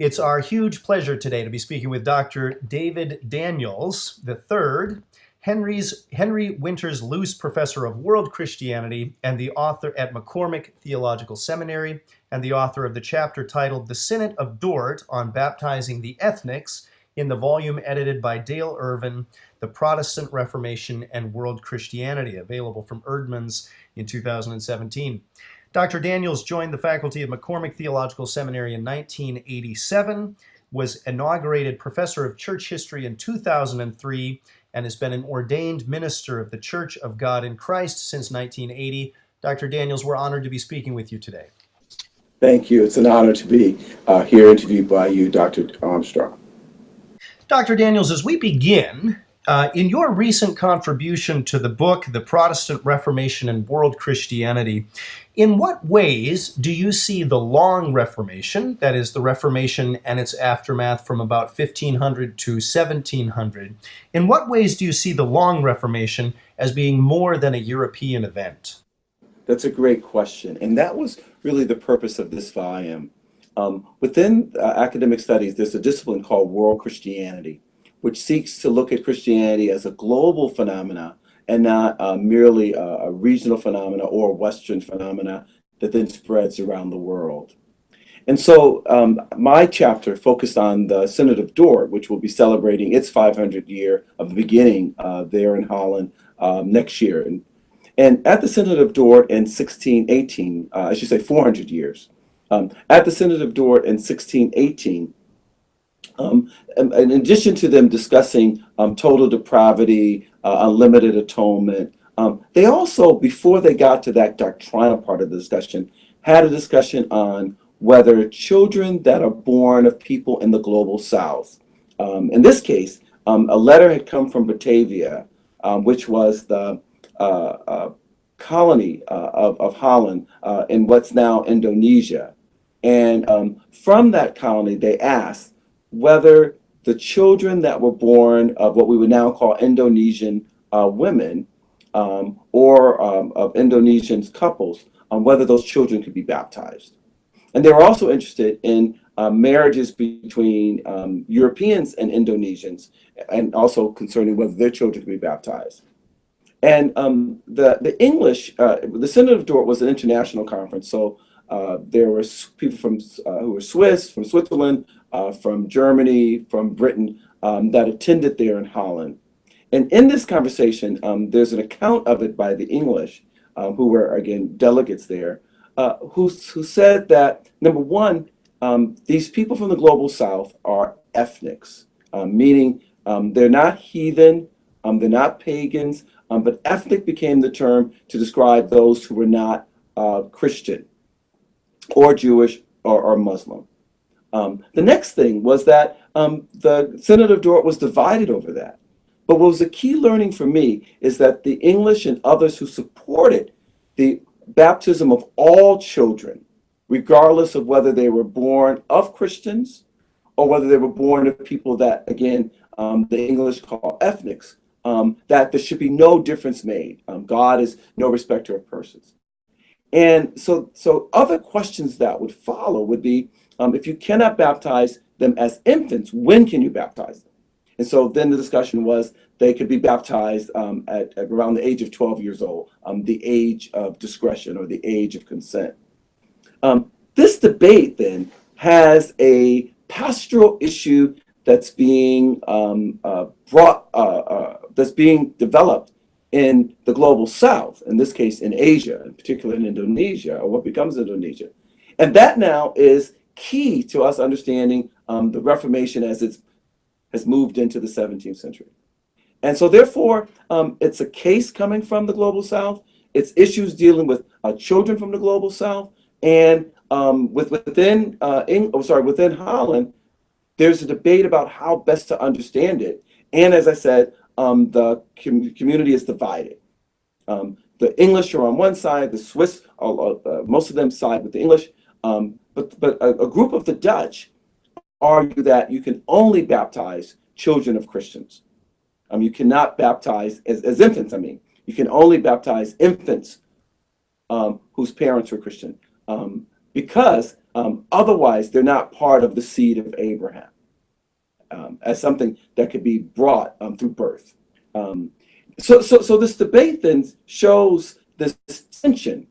It's our huge pleasure today to be speaking with Dr. David Daniels III, Henry Winters Luce Professor of World Christianity and the author at McCormick Theological Seminary, and the author of the chapter titled The Synod of Dort on Baptizing the Ethnics in the volume edited by Dale Irvin, The Protestant Reformation and World Christianity, available from Erdman's in 2017. Dr. Daniels joined the faculty of McCormick Theological Seminary in 1987, was inaugurated professor of church history in 2003, and has been an ordained minister of the Church of God in Christ since 1980. Dr. Daniels, we're honored to be speaking with you today. Thank you. It's an honor to be here interviewed by you, Dr. Armstrong. Dr. Daniels, as we begin, in your recent contribution to the book, The Protestant Reformation and World Christianity, in what ways do you see the Long Reformation, that is the Reformation and its aftermath from about 1500 to 1700, in what ways do you see the Long Reformation as being more than a European event? That's a great question, and that was really the purpose of this volume. Within academic studies, there's a discipline called World Christianity, which seeks to look at Christianity as a global phenomena and not merely a regional phenomena or a Western phenomena that then spreads around the world. And so my chapter focused on the Synod of Dort, which will be celebrating its 500th year of the beginning there in Holland next year. And at the Synod of Dort in 1618, I should say 400 years, at the Synod of Dort in 1618, in addition to them discussing total depravity, unlimited atonement, they also, before they got to that doctrinal part of the discussion, had a discussion on whether children that are born of people in the global south, in this case, a letter had come from Batavia, which was the colony of Holland in what's now Indonesia. And from that colony, they asked whether the children that were born of what we would now call Indonesian women or of Indonesian couples, whether those children could be baptized. And they were also interested in marriages between Europeans and Indonesians, and also concerning whether their children could be baptized. And the English, the Synod of Dort was an international conference, so there were people from who were Swiss, from Switzerland, from Germany, from Britain, that attended there in Holland. And in this conversation, there's an account of it by the English, who were, again, delegates there, who said that, number one, these people from the global south are ethnics, meaning they're not heathen, they're not pagans, but ethnic became the term to describe those who were not Christian or Jewish or Muslim. The next thing was that the Synod of Dort was divided over that. But what was a key learning for me is that the English and others who supported the baptism of all children, regardless of whether they were born of Christians or whether they were born of people that, again, the English call ethnics, that there should be no difference made. God is no respecter of persons. And so other questions that would follow would be, if you cannot baptize them as infants, when can you baptize them? And so then the discussion was they could be baptized at around the age of 12 years old, the age of discretion or the age of consent. This debate then has a pastoral issue that's being that's being developed in the global south, in this case in Asia, in particular in Indonesia, or what becomes Indonesia. And that now is key to us understanding the Reformation as it has moved into the 17th century. And so therefore, it's a case coming from the global south, it's issues dealing with children from the global south, and within Holland, there's a debate about how best to understand it. And as I said, the community is divided. The English are on one side, the Swiss, most of them side with the English, but a group of the Dutch argue that you can only baptize children of Christians. You cannot baptize, as infants, you can only baptize infants whose parents were Christian, because Otherwise, they're not part of the seed of Abraham as something that could be brought through birth. So this debate then shows this tension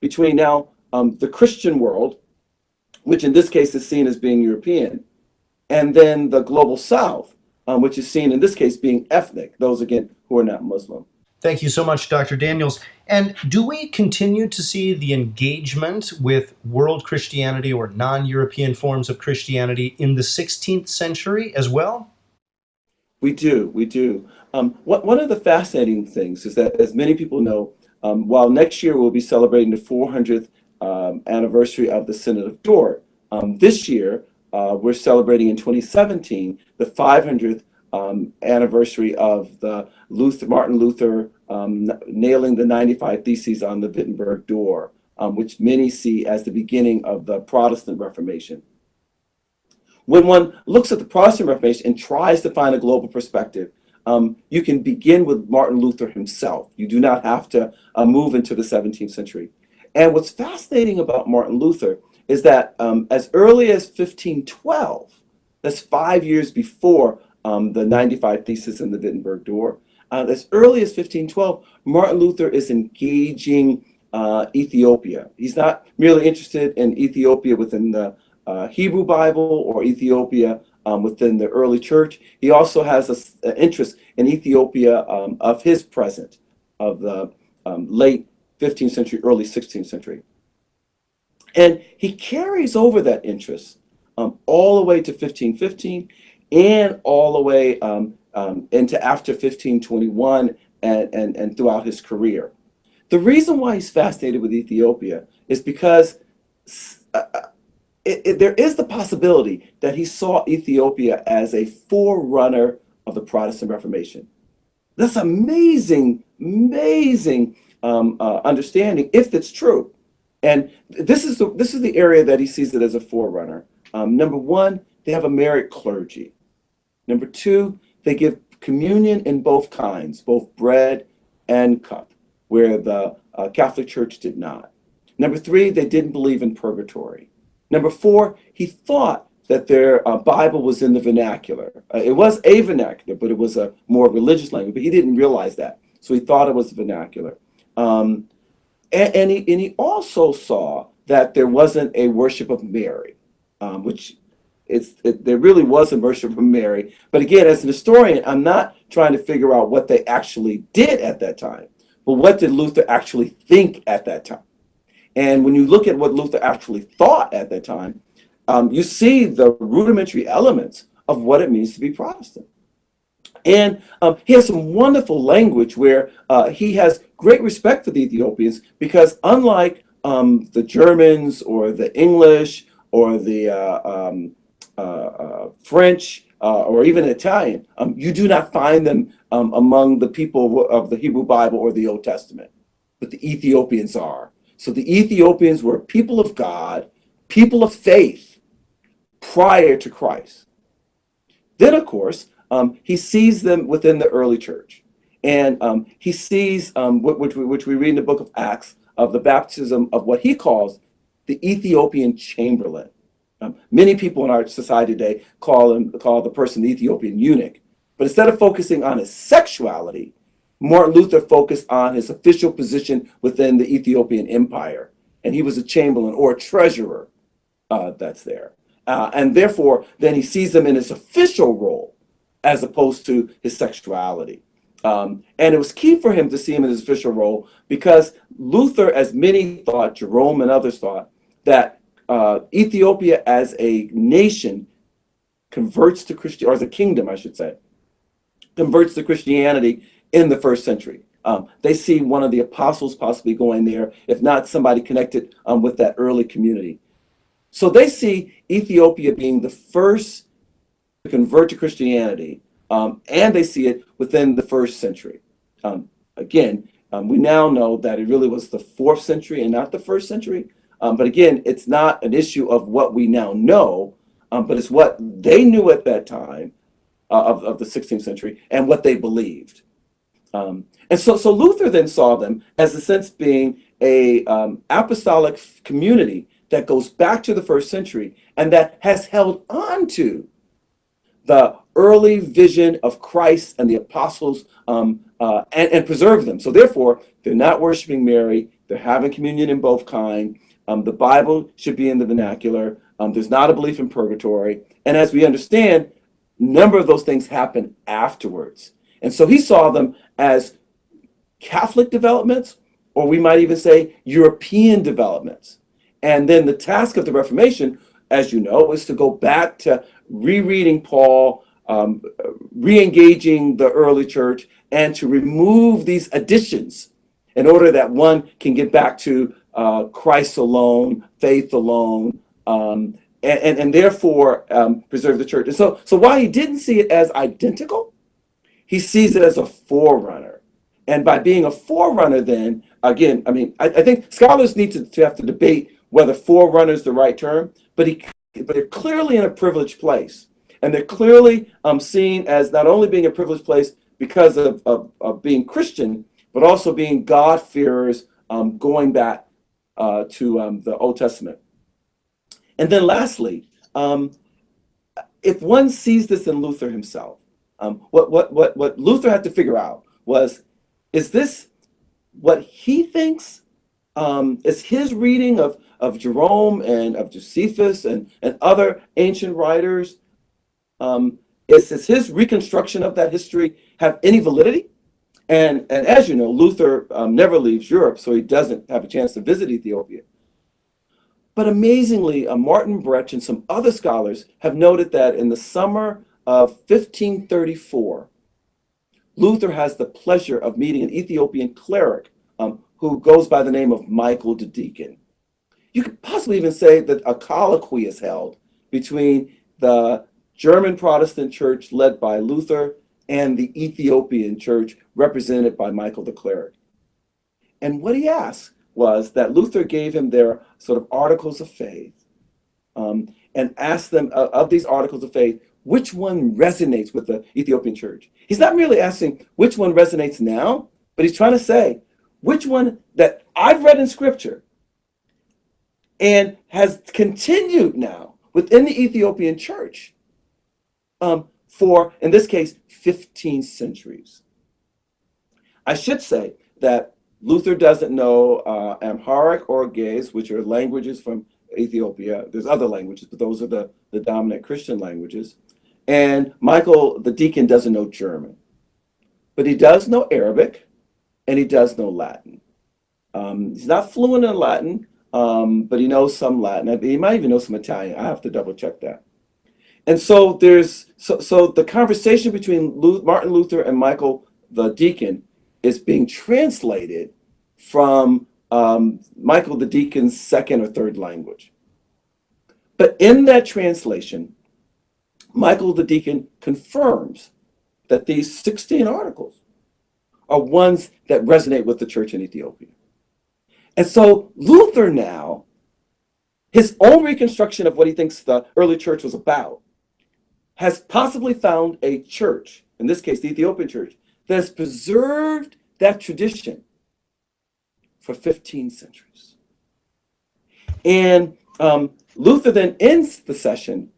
between now the Christian world, which in this case is seen as being European, and then the global South, which is seen in this case being ethnic, those again who are not Muslim. Thank you so much, Dr. Daniels. And do we continue to see the engagement with world Christianity or non-European forms of Christianity in the 16th century as well? We do, we do. One of the fascinating things is that, as many people know, while next year we'll be celebrating the 400th anniversary of the Synod of Dort, this year we're celebrating in 2017 the 500th anniversary of the Martin Luther nailing the 95 Theses on the Wittenberg door, which many see as the beginning of the Protestant Reformation. When one looks at the Protestant Reformation and tries to find a global perspective, you can begin with Martin Luther himself. You do not have to move into the 17th century. And what's fascinating about Martin Luther is that as early as 1512, that's 5 years before the 95 Theses and the Wittenberg door, as early as 1512, Martin Luther is engaging Ethiopia. He's not merely interested in Ethiopia within the Hebrew Bible or Ethiopia within the early church. He also has an interest in Ethiopia of his present, of the late 15th century, early 16th century. And he carries over that interest all the way to 1515 and all the way into after 1521 and throughout his career. The reason why he's fascinated with Ethiopia is because there is the possibility that he saw Ethiopia as a forerunner of the Protestant Reformation. That's amazing, amazing understanding, if it's true. And this is the area that he sees it as a forerunner. Number one, they have a married clergy. Number two, they give communion in both kinds, both bread and cup, where the Catholic Church did not. Number three, they didn't believe in purgatory. Number four, he thought that their Bible was in the vernacular. It was a vernacular, but it was a more religious language, but he didn't realize that. So he thought it was vernacular. And he also saw that there wasn't a worship of Mary, which there really was a worship of Mary. But again, as an historian, I'm not trying to figure out what they actually did at that time, but what did Luther actually think at that time? And when you look at what Luther actually thought at that time, you see the rudimentary elements of what it means to be Protestant. And he has some wonderful language where he has great respect for the Ethiopians because unlike the Germans or the English or the French or even Italian, you do not find them among the people of the Hebrew Bible or the Old Testament, but the Ethiopians are. So the Ethiopians were people of God, people of faith prior to Christ. Then, of course, he sees them within the early church. And he sees, which we read in the book of Acts, of the baptism of what he calls the Ethiopian chamberlain. Many people in our society today call the person the Ethiopian eunuch. But instead of focusing on his sexuality, Martin Luther focused on his official position within the Ethiopian empire. And he was a chamberlain or a treasurer that's there. And therefore, then he sees them in his official role as opposed to his sexuality. And it was key for him to see him in his official role because Luther, as many thought, Jerome and others thought, that Ethiopia as a nation converts to Christianity, or as a kingdom, I should say, converts to Christianity in the first century. They see one of the apostles possibly going there, if not somebody connected with that early community. So they see Ethiopia being the first to convert to Christianity, and they see it within the first century. Again, we now know that it really was the 4th century and not the 1st century. But again, it's not an issue of what we now know, but it's what they knew at that time of the 16th century and what they believed. And so Luther then saw them as, in a sense, being a apostolic community that goes back to the first century and that has held on to the early vision of Christ and the apostles, and preserve them. So therefore, they're not worshiping Mary. They're having communion in both kind. The Bible should be in the vernacular. There's not a belief in purgatory. And as we understand, a number of those things happen afterwards. And so he saw them as Catholic developments, or we might even say European developments. And then the task of the Reformation, as you know, is to go back to rereading Paul, re-engaging the early church, and to remove these additions in order that one can get back to Christ alone, faith alone, and therefore preserve the church. And so while he didn't see it as identical, he sees it as a forerunner. And by being a forerunner, then, again, I mean, I think scholars need to have to debate whether forerunner is the right term, but they're clearly in a privileged place. And they're clearly seen as not only being a privileged place because of being Christian, but also being God-fearers, going back to the Old Testament. And then lastly, if one sees this in Luther himself, what Luther had to figure out was, is this what he thinks? Is his reading of Jerome and of Josephus and other ancient writers, is his reconstruction of that history have any validity? And as you know, Luther never leaves Europe, so he doesn't have a chance to visit Ethiopia. But amazingly, Martin Brecht and some other scholars have noted that in the summer of 1534, Luther has the pleasure of meeting an Ethiopian cleric who goes by the name of Michael the Deacon. You could possibly even say that a colloquy is held between the German Protestant church led by Luther and the Ethiopian church represented by Michael the cleric. And what he asked was that Luther gave him their sort of articles of faith, and asked them of these articles of faith, which one resonates with the Ethiopian church. He's not merely asking which one resonates now, but he's trying to say which one that I've read in scripture and has continued now within the Ethiopian church for, in this case, 15 centuries. I should say that Luther doesn't know Amharic or Ge'ez, which are languages from Ethiopia. There's other languages, but those are the dominant Christian languages. And Michael the Deacon doesn't know German, but he does know Arabic and he does know Latin. He's not fluent in Latin, but he knows some Latin. He might even know some Italian. I have to double check that. And so the conversation between Martin Luther and Michael the Deacon is being translated from Michael the Deacon's second or third language. But in that translation, Michael the Deacon confirms that these 16 articles are ones that resonate with the church in Ethiopia. And so Luther now, his own reconstruction of what he thinks the early church was about, has possibly found a church, in this case the Ethiopian church, that has preserved that tradition for 15 centuries. And Luther then ends the session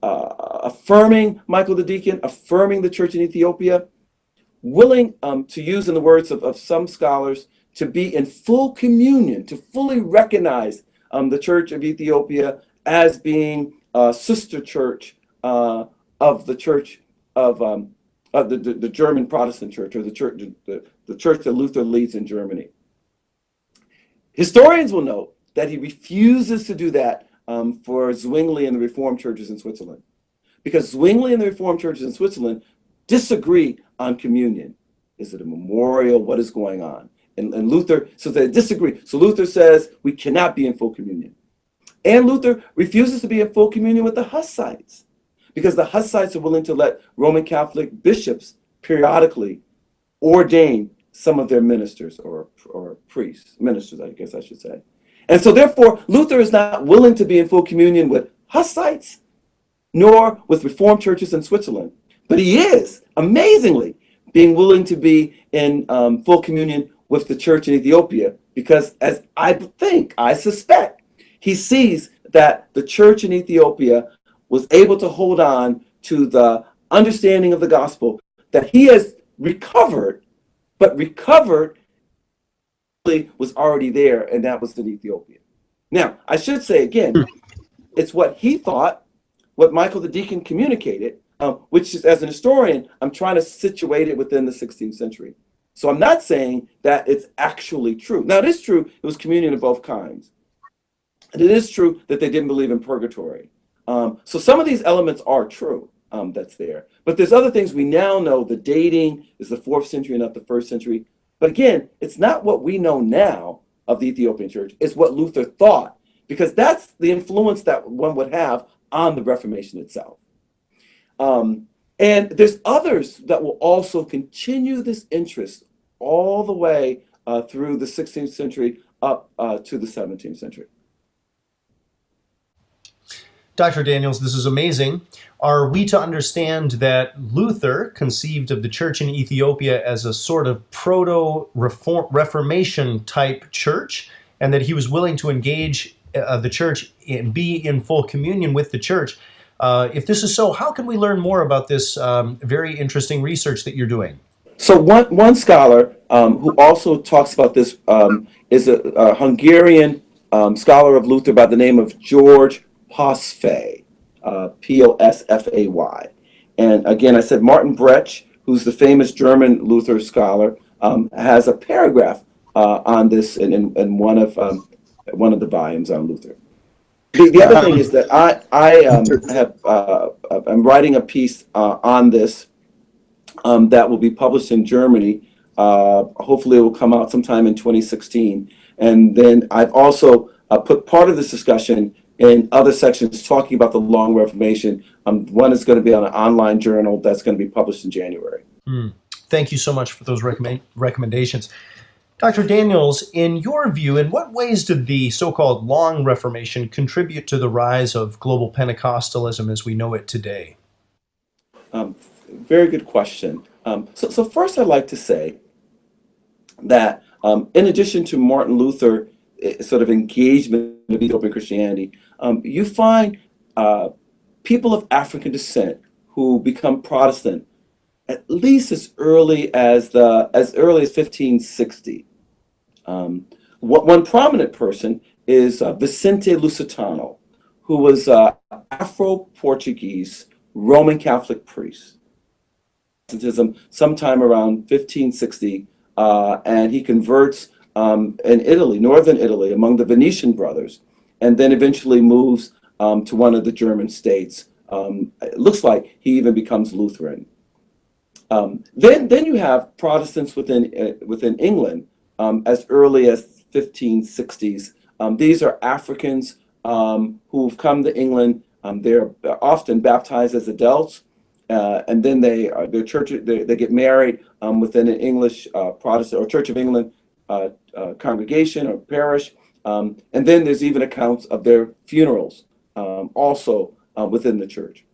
affirming Michael the Deacon, affirming the church in Ethiopia, willing to use, in the words of some scholars, to be in full communion, to fully recognize the church of Ethiopia as being a sister church of the church of the German Protestant church, or the church that Luther leads in Germany. Historians will note that he refuses to do that for Zwingli and the Reformed churches in Switzerland, because Zwingli and the Reformed churches in Switzerland disagree on communion. Is it a memorial? What is going on? And Luther, so they disagree. So Luther says we cannot be in full communion. And Luther refuses to be in full communion with the Hussites, because the Hussites are willing to let Roman Catholic bishops periodically ordain some of their ministers or priests, ministers, I guess I should say. And so therefore, Luther is not willing to be in full communion with Hussites, nor with Reformed churches in Switzerland. But he is, amazingly, being willing to be in full communion with the church in Ethiopia, because as I suspect, He sees that the church in Ethiopia was able to hold on to the understanding of the gospel that he has recovered, but recovered was already there, and that was in Ethiopia. Now, I should say again, it's what he thought, what Michael the Deacon communicated, which is, as an historian, I'm trying to situate it within the 16th century. So I'm not saying that it's actually true. Now, it is true it was communion of both kinds. And it is true that they didn't believe in purgatory. So some of these elements are true, that's there. But there's other things we now know. The dating is the 4th century, not the 1st century. But again, it's not what we know now of the Ethiopian church. It's what Luther thought, because that's the influence that one would have on the Reformation itself. And there's others that will also continue this interest all the way through the 16th century up to the 17th century. Dr. Daniels, this is amazing. Are we to understand that Luther conceived of the church in Ethiopia as a sort of proto-Reformation type church, and that he was willing to engage the church and be in full communion with the church? If this is so, how can we learn more about this very interesting research that you're doing? So one scholar who also talks about this is a Hungarian scholar of Luther by the name of George Posfay, Posfay. And again, I said Martin Brecht, who's the famous German Luther scholar, has a paragraph on this in one of the volumes on Luther. The other thing is that I'm writing a piece on this that will be published in Germany. Hopefully it will come out sometime in 2016. And then I've also put part of this discussion in other sections talking about the Long Reformation. One is going to be on an online journal that's going to be published in January. Thank you so much for those recommendations. Dr. Daniels, in your view, in what ways did the so-called Long Reformation contribute to the rise of global Pentecostalism as we know it today? Very good question. So first I'd like to say that in addition to Martin Luther sort of engagement of Ethiopian Christianity, you find people of African descent who become Protestant at least as early as 1560. One prominent person is Vicente Lusitano, who was Afro-Portuguese Roman Catholic priest. Sometime around 1560, and he converts in Italy, northern Italy, among the Venetian brothers, and then eventually moves to one of the German states. It looks like he even becomes Lutheran. Then you have Protestants within England as early as 1560s. These are Africans who've come to England. They're often baptized as adults, and then they get married within an English Protestant or Church of England congregation or parish. And then there's even accounts of their funerals also within the church.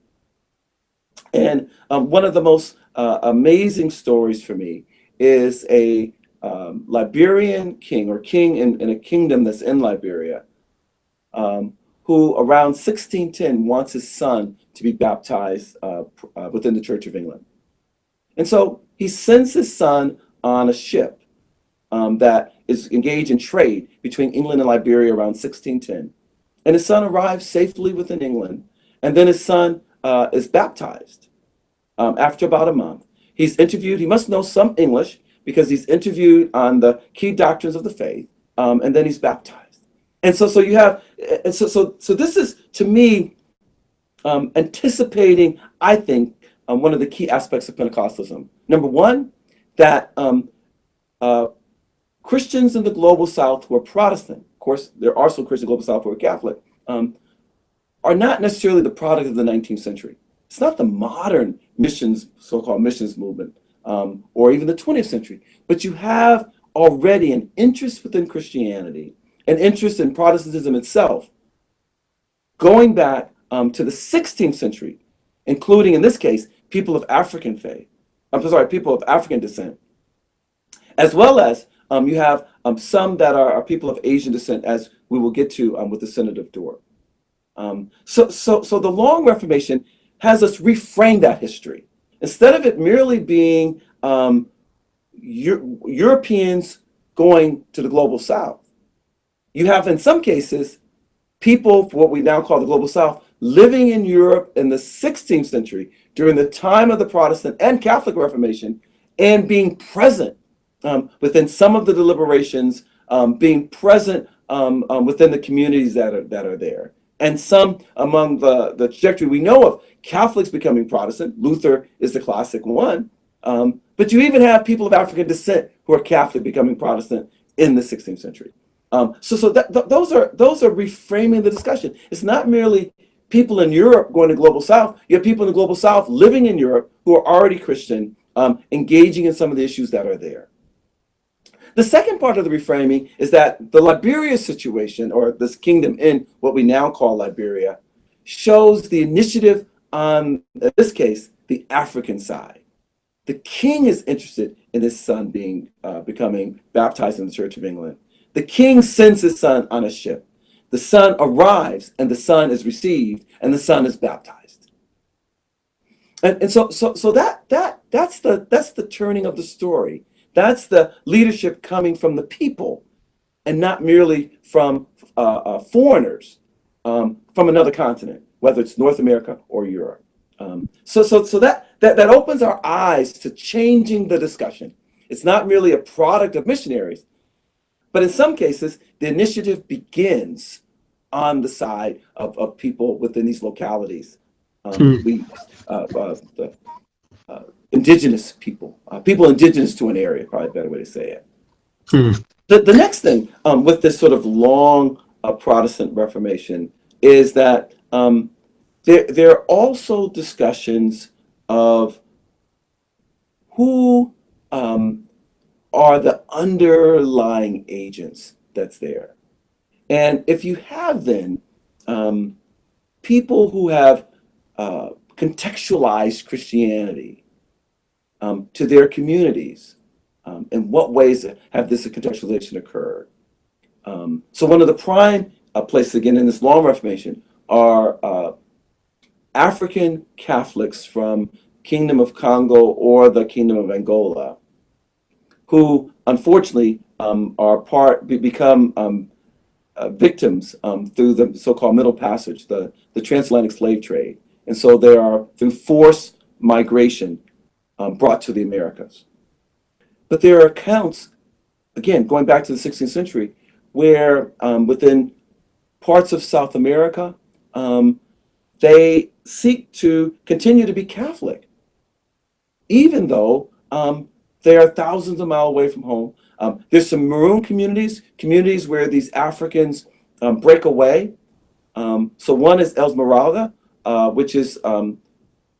And one of the most amazing stories for me is a Liberian king, or king in a kingdom that's in Liberia, who around 1610 wants his son to be baptized within the Church of England. And so he sends his son on a ship that is engaged in trade between England and Liberia around 1610. And his son arrives safely within England, and then his son is baptized after about a month. He's interviewed, he must know some English because he's interviewed on the key doctrines of the faith, and then he's baptized. And so you have, and so this is, to me, anticipating, I think, one of the key aspects of Pentecostalism. Number one, that Christians in the global South who are Protestant, of course, there are also Christians in the global South who are Catholic, are not necessarily the product of the 19th century. It's not the modern missions, so-called missions movement, or even the 20th century, but you have already an interest within Christianity, an interest in Protestantism itself, going back to the 16th century, including, in this case, people of African faith. People of African descent, as well as You have some that are people of Asian descent, as we will get to with the Synod of Dort. So the Long Reformation has us reframe that history. Instead of it merely being Europeans going to the global south, you have in some cases people, for what we now call the global south, living in Europe in the 16th century during the time of the Protestant and Catholic Reformation, and being present within some of the deliberations, being present within the communities that are there. And some among the trajectory we know of, Catholics becoming Protestant. Luther is the classic one. But you even have people of African descent who are Catholic becoming Protestant in the 16th century. So those are reframing the discussion. It's not merely people in Europe going to global south. You have people in the global south living in Europe who are already Christian, engaging in some of the issues that are there. The second part of the reframing is that the Liberia situation, or this kingdom in what we now call Liberia, shows the initiative on, in this case, the African side. The king is interested in his son becoming baptized in the Church of England. The king sends his son on a ship. The son arrives, and the son is received, and the son is baptized. And so that's the turning of the story. That's the leadership coming from the people, and not merely from foreigners from another continent, whether it's North America or Europe. So that opens our eyes to changing the discussion. It's not merely a product of missionaries, but in some cases, the initiative begins on the side of people within these localities. Indigenous people, people indigenous to an area, probably a better way to say it. The next thing with this sort of long Protestant Reformation is that there are also discussions of who are the underlying agents that's there. And if you have then people who have contextualized Christianity to their communities, in what ways have this contextualization occurred? So one of the prime places, again, in this Long Reformation are African Catholics from Kingdom of Congo or the Kingdom of Angola, who unfortunately become victims through the so-called Middle Passage, the transatlantic slave trade. And so they are, through forced migration, brought to the Americas. But there are accounts, again, going back to the 16th century, where within parts of South America, they seek to continue to be Catholic, even though they are thousands of miles away from home. There's some maroon communities where these Africans break away. So one is Esmeralda, which is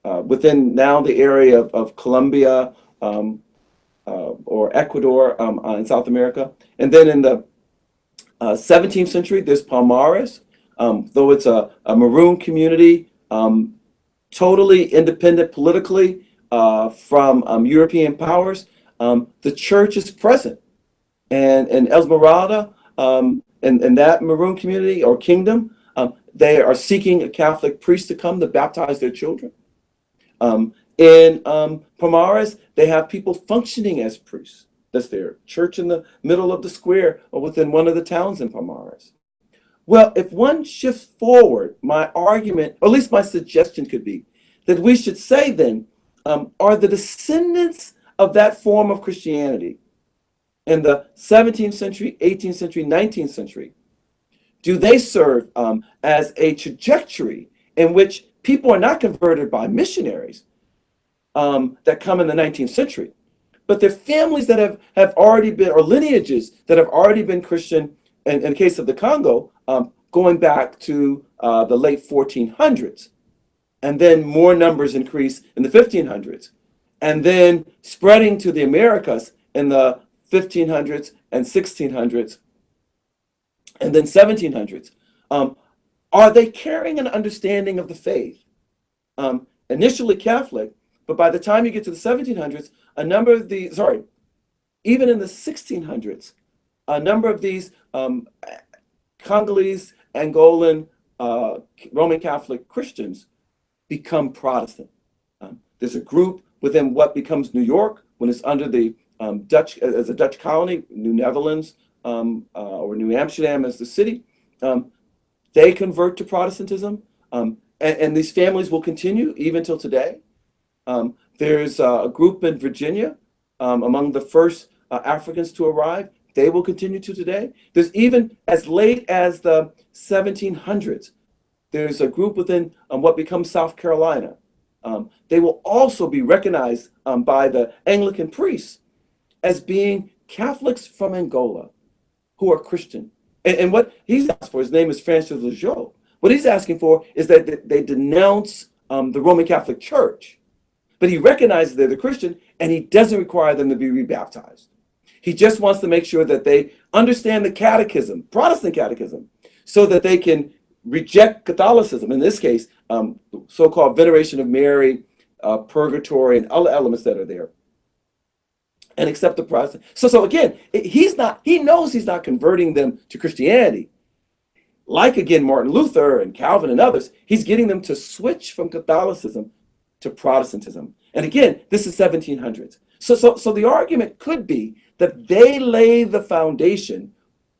within now the area of Colombia or Ecuador in South America. And then in the 17th century, there's Palmares, though it's a maroon community, totally independent politically from European powers. The church is present. And in Esmeralda, in that maroon community or kingdom, they are seeking a Catholic priest to come to baptize their children. In Palmares, they have people functioning as priests. That's their church in the middle of the square or within one of the towns in Palmares. Well, if one shifts forward, my argument, or at least my suggestion could be, that we should say then, are the descendants of that form of Christianity in the 17th century, 18th century, 19th century, do they serve as a trajectory in which people are not converted by missionaries that come in the 19th century, but they're families that have already been, or lineages that have already been Christian, in the case of the Congo, going back to the late 1400s. And then more numbers increase in the 1500s. And then spreading to the Americas in the 1500s and 1600s, and then 1700s. Are they carrying an understanding of the faith? Initially Catholic, but by the time you get to the 1700s, a number of the, even in the 1600s, a number of these Congolese, Angolan, Roman Catholic Christians become Protestant. There's a group within what becomes New York when it's under the Dutch, as a Dutch colony, New Netherlands, or New Amsterdam as the city. They convert to Protestantism, and these families will continue even till today. There's a group in Virginia, among the first Africans to arrive. They will continue to today. There's even as late as the 1700s, there's a group within what becomes South Carolina. They will also be recognized by the Anglican priests as being Catholics from Angola who are Christian. And what he's asked for, his name is Francis Lejeune. What he's asking for is that they denounce the Roman Catholic Church, but he recognizes they're the Christian, and he doesn't require them to be rebaptized. He just wants to make sure that they understand the catechism, Protestant catechism, so that they can reject Catholicism, in this case, so-called veneration of Mary, purgatory, and other elements that are there, and accept the Protestant. So again, he knows he's not converting them to Christianity. Like, again, Martin Luther and Calvin and others, he's getting them to switch from Catholicism to Protestantism. And again, this is 1700s. So the argument could be that they lay the foundation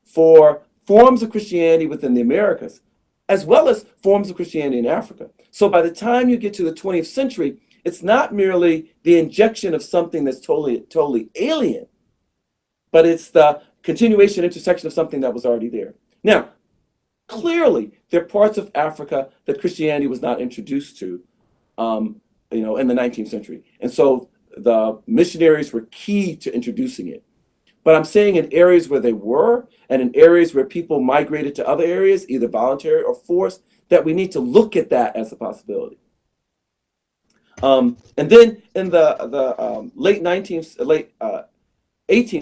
for forms of Christianity within the Americas, as well as forms of Christianity in Africa. So by the time you get to the 20th century, it's not merely the injection of something that's totally alien, but it's the continuation, intersection of something that was already there. Now, clearly, there are parts of Africa that Christianity was not introduced to, in the 19th century. And so the missionaries were key to introducing it. But I'm saying in areas where they were, and in areas where people migrated to other areas, either voluntary or forced, that we need to look at that as a possibility. And then in the late 18th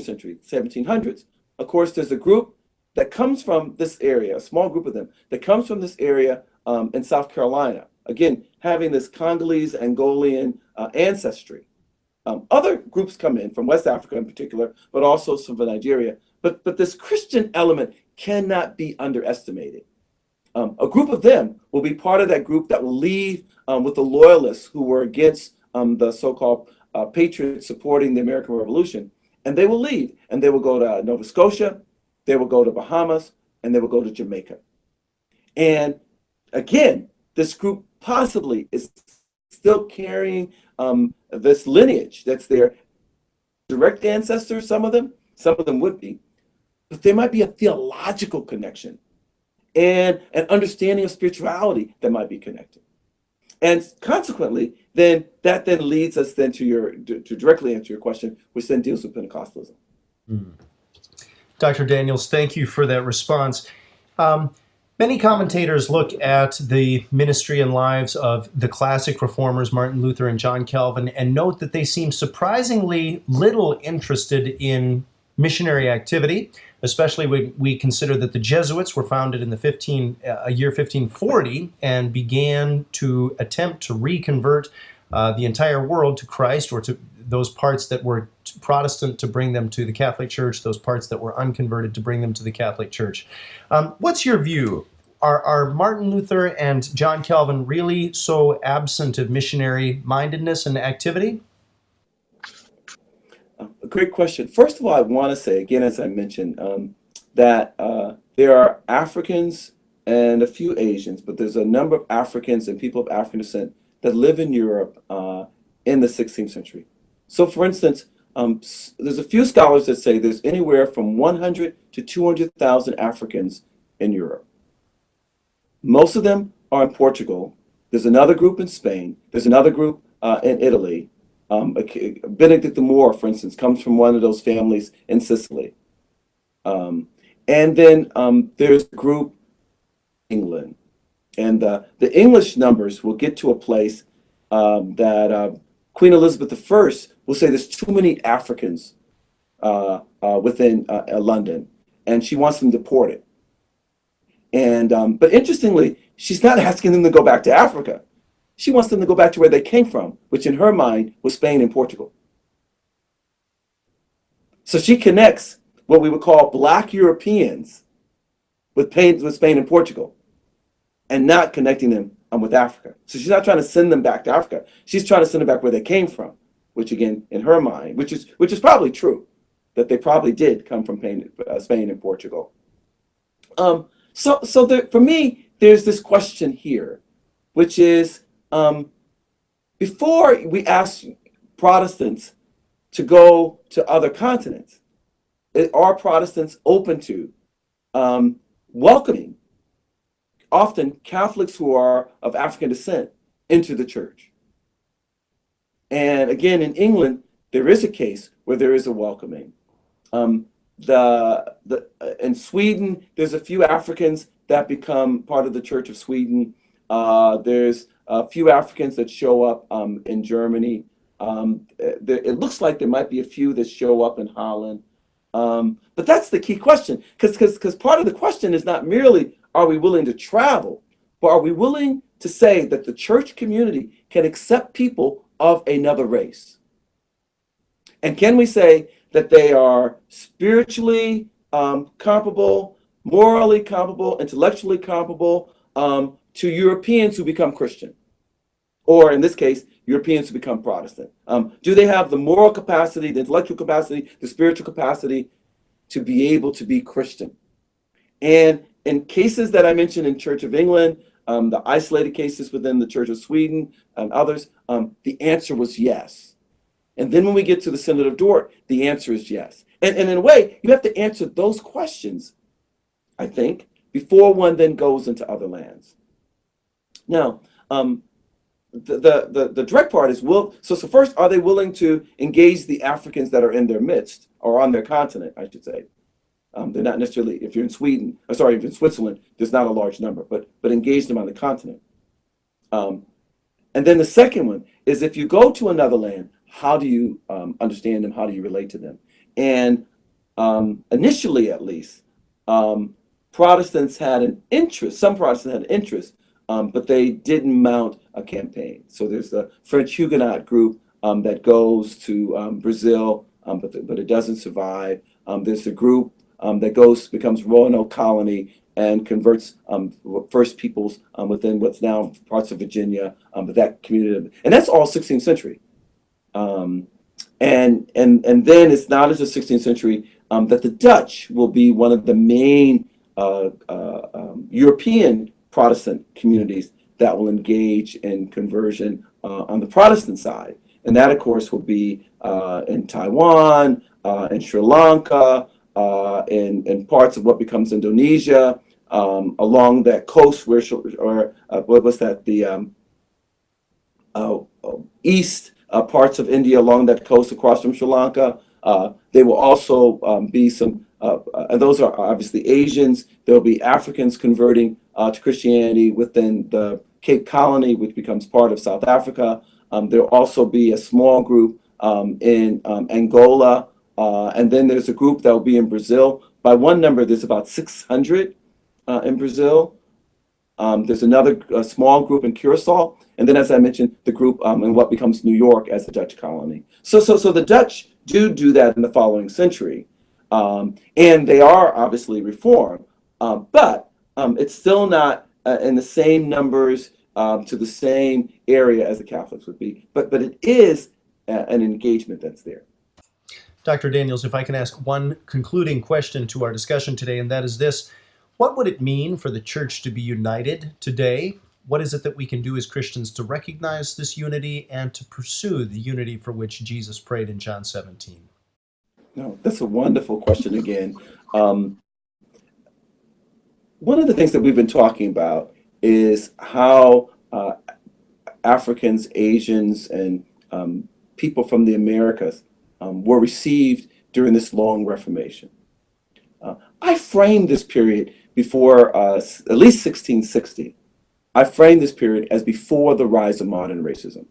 century, 1700s, of course, there's a group that comes from this area, a small group of them, that comes from this area in South Carolina. Again, having this Congolese, Angolan ancestry. Other groups come in from West Africa in particular, but also some from Nigeria. But this Christian element cannot be underestimated. A group of them will be part of that group that will leave with the loyalists who were against the so-called patriots supporting the American Revolution. And they will leave, and they will go to Nova Scotia, they will go to Bahamas, and they will go to Jamaica. And again, this group possibly is still carrying this lineage that's their direct ancestors, some of them would be, but there might be a theological connection and an understanding of spirituality that might be connected. And consequently, then that leads us then to directly answer your question, which then deals with Pentecostalism. Dr. Daniels, thank you for that response. Many commentators look at the ministry and lives of the classic reformers, Martin Luther and John Calvin, and note that they seem surprisingly little interested in missionary activity, especially when we consider that the Jesuits were founded in the year 1540 and began to attempt to reconvert the entire world to Christ, or to those parts that were Protestant to bring them to the Catholic Church, those parts that were unconverted to bring them to the Catholic Church. What's your view? Are Martin Luther and John Calvin really so absent of missionary mindedness and activity? A great question. First of all, I want to say, again, as I mentioned, that there are Africans and a few Asians, but there's a number of Africans and people of African descent that live in Europe in the 16th century. So, for instance, there's a few scholars that say there's anywhere from 100 to 200,000 Africans in Europe. Most of them are in Portugal. There's another group in Spain. There's another group in Italy. Benedict the Moor, for instance, comes from one of those families in Sicily. And then there's a group in England. And the English numbers will get to a place that Queen Elizabeth I will say there's too many Africans within London, and she wants them deported. And but interestingly, she's not asking them to go back to Africa. She wants them to go back to where they came from, which in her mind was Spain and Portugal. So she connects what we would call Black Europeans with Spain and Portugal, and not connecting them with Africa. So she's not trying to send them back to Africa. She's trying to send them back where they came from, which again, in her mind, which is probably true, that they probably did come from Spain and Portugal. For me, there's this question here, which is, before we ask Protestants to go to other continents, are Protestants open to welcoming often Catholics who are of African descent into the church? And again, in England, there is a case where there is a welcoming. In Sweden, there's a few Africans that become part of the Church of Sweden. There's a few Africans that show up in Germany. It looks like there might be a few that show up in Holland. But that's the key question, because part of the question is not merely are we willing to travel, but are we willing to say that the church community can accept people of another race? And can we say that they are spiritually comparable, morally comparable, intellectually comparable to Europeans who become Christian? Or in this case, Europeans who become Protestant? Do they have the moral capacity, the intellectual capacity, the spiritual capacity to be able to be Christian? And in cases that I mentioned in Church of England, the isolated cases within the Church of Sweden and others, the answer was yes. And then when we get to the Synod of Dort, the answer is yes. And in a way, you have to answer those questions, I think, before one then goes into other lands. Now, the direct part is, so first, are they willing to engage the Africans that are in their midst, or on their continent, I should say? They're not necessarily, if you're in Sweden, if you're in Switzerland, there's not a large number, but engage them on the continent. And then the second one is, if you go to another land, how do you understand them? How do you relate to them? And initially, at least, Protestants had an interest, some Protestants had an interest, but they didn't mount a campaign. So there's the French Huguenot group that goes to Brazil, but it doesn't survive. There's the group that becomes Roanoke Colony and converts First Peoples within what's now parts of Virginia, but that community, and that's all 16th century. And then it's not as the 16th century that the Dutch will be one of the main European Protestant communities that will engage in conversion on the Protestant side. And that, of course, will be in Taiwan, in Sri Lanka, in parts of what becomes Indonesia, along that coast where, what was that, the east parts of India along that coast across from Sri Lanka. There will also be some, and those are obviously Asians. There will be Africans converting to Christianity within the Cape Colony, which becomes part of South Africa. There will also be a small group in Angola, and then there's a group that will be in Brazil. By one number, there's about 600 in Brazil. There's another small group in Curacao, and then, as I mentioned, the group in what becomes New York as the Dutch colony. So the Dutch do that in the following century, and they are obviously reformed, but it's still not in the same numbers to the same area as the Catholics would be. But it is an engagement that's there. Dr. Daniels, if I can ask one concluding question to our discussion today, and that is this: what would it mean for the church to be united today? What is it that we can do as Christians to recognize this unity and to pursue the unity for which Jesus prayed in John 17? No, that's a wonderful question again. One of the things that we've been talking about is how Africans, Asians, and people from the Americas were received during this long Reformation. I framed this period before at least 1660. I framed this period as before the rise of modern racism.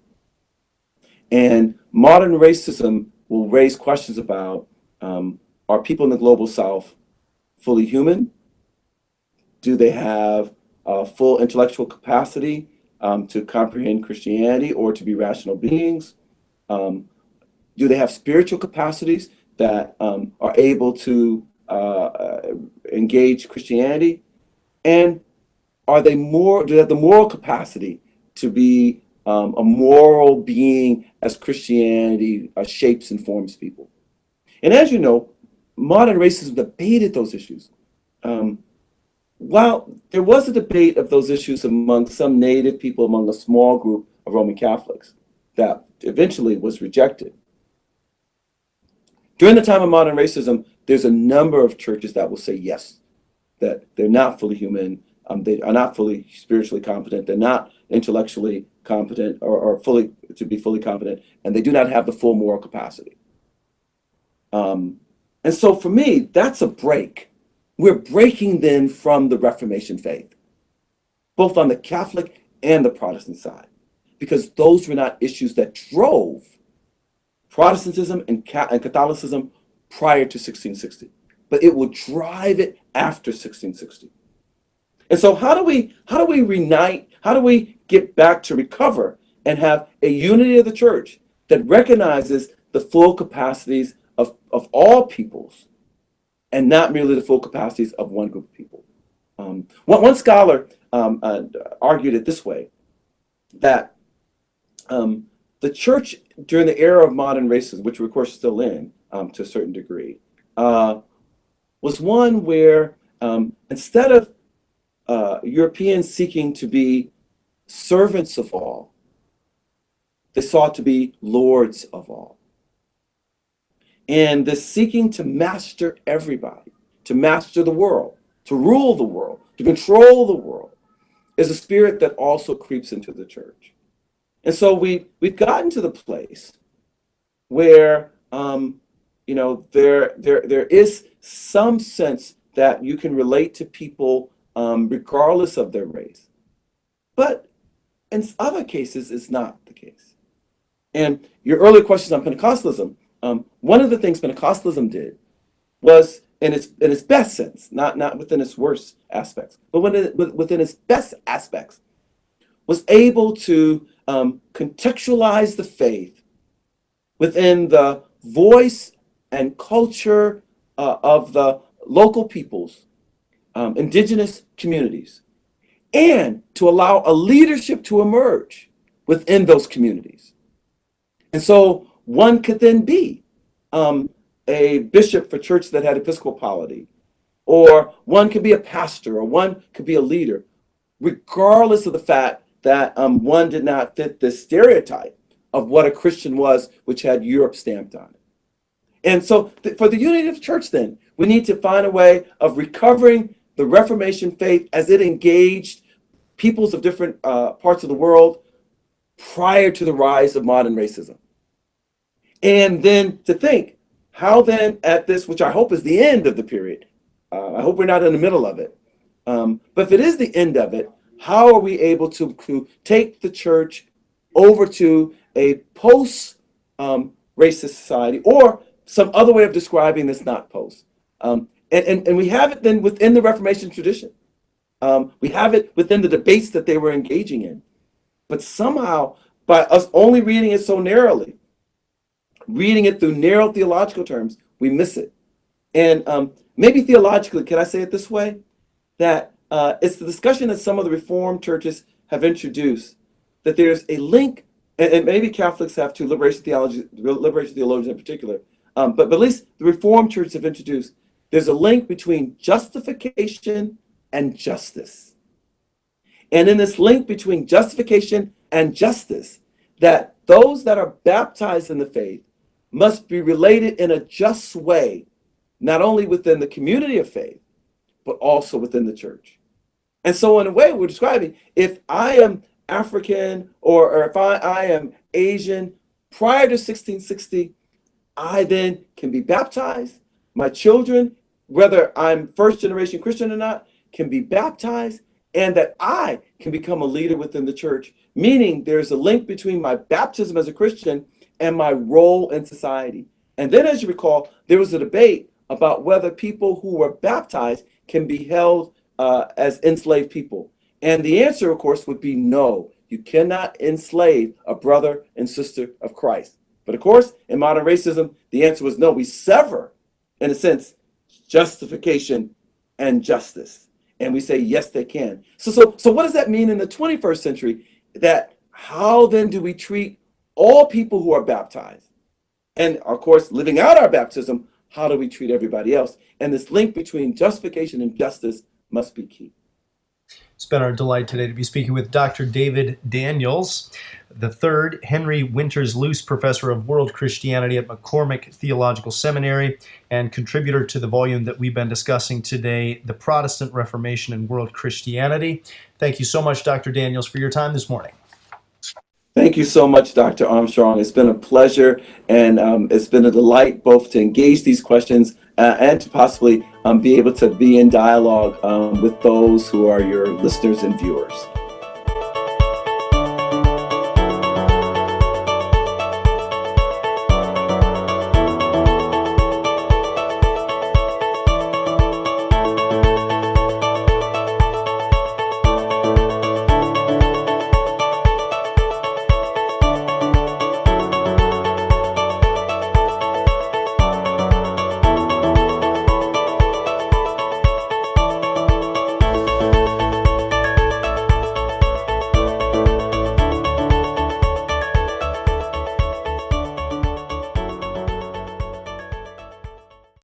And modern racism will raise questions about, are people in the global South fully human? Do they have full intellectual capacity to comprehend Christianity or to be rational beings? Do they have spiritual capacities that are able to engage Christianity? And do they have the moral capacity to be a moral being as Christianity shapes and forms people? And as you know, modern racism debated those issues. While there was a debate of those issues among some native people, among a small group of Roman Catholics, that eventually was rejected. During the time of modern racism, there's a number of churches that will say yes, that they're not fully human, they are not fully spiritually competent, they're not intellectually competent or to be fully competent, and they do not have the full moral capacity. And so for me, that's a break. We're breaking then from the Reformation faith, both on the Catholic and the Protestant side, because those were not issues that drove Protestantism and Catholicism prior to 1660, but it will drive it after 1660. And so how do we reunite, how do we get back to recover and have a unity of the church that recognizes the full capacities of all peoples and not merely the full capacities of one group of people? One scholar argued it this way, that the church during the era of modern racism, which we're of course still in to a certain degree, was one where instead of Europeans seeking to be servants of all, they sought to be lords of all. And this seeking to master everybody, to master the world, to rule the world, to control the world, is a spirit that also creeps into the church. And so we've gotten to the place where there is some sense that you can relate to people regardless of their race. But in other cases, it's not the case. And your earlier questions on Pentecostalism, one of the things Pentecostalism did was, in its best sense, not within its worst aspects, but within its best aspects, was able to contextualize the faith within the voice and culture of the local peoples, indigenous communities, and to allow a leadership to emerge within those communities. And so one could then be a bishop for church that had episcopality, or one could be a pastor, or one could be a leader, regardless of the fact that one did not fit the stereotype of what a Christian was, which had Europe stamped on it. And so for the unity of the church then, we need to find a way of recovering the Reformation faith as it engaged peoples of different parts of the world prior to the rise of modern racism. And then to think, how then at this, which I hope is the end of the period, I hope we're not in the middle of it, but if it is the end of it, how are we able to take the church over to a post-racist society, or some other way of describing this, not post? And we have it then within the Reformation tradition. We have it within the debates that they were engaging in. But somehow, by us only reading it so narrowly, reading it through narrow theological terms, we miss it. And maybe theologically, can I say it this way? That it's the discussion that some of the Reformed churches have introduced, that there's a link, and maybe Catholics have too, liberation theologians in particular, but at least the Reformed churches have introduced, there's a link between justification and justice. And in this link between justification and justice, that those that are baptized in the faith must be related in a just way, not only within the community of faith, but also within the church. And so in a way, we're describing, if I am African or if I am Asian prior to 1660, I then can be baptized. My children, whether I'm first generation Christian or not, can be baptized, and that I can become a leader within the church, meaning there's a link between my baptism as a Christian and my role in society. And then, as you recall, there was a debate about whether people who were baptized can be held as enslaved people. And the answer, of course, would be no. You cannot enslave a brother and sister of Christ. But of course, in modern racism, the answer was no. We sever, in a sense, justification and justice. And we say, yes, they can. So what does that mean in the 21st century? That how then do we treat all people who are baptized? And of course, living out our baptism, how do we treat everybody else? And this link between justification and justice must be key. It's been our delight today to be speaking with Dr. David Daniels, the third Henry Winters Luce Professor of World Christianity at McCormick Theological Seminary and contributor to the volume that we've been discussing today, The Protestant Reformation and World Christianity. Thank you so much, Dr. Daniels, for your time this morning. Thank you so much, Dr. Armstrong. It's been a pleasure, and it's been a delight both to engage these questions and to possibly be able to be in dialogue with those who are your listeners and viewers.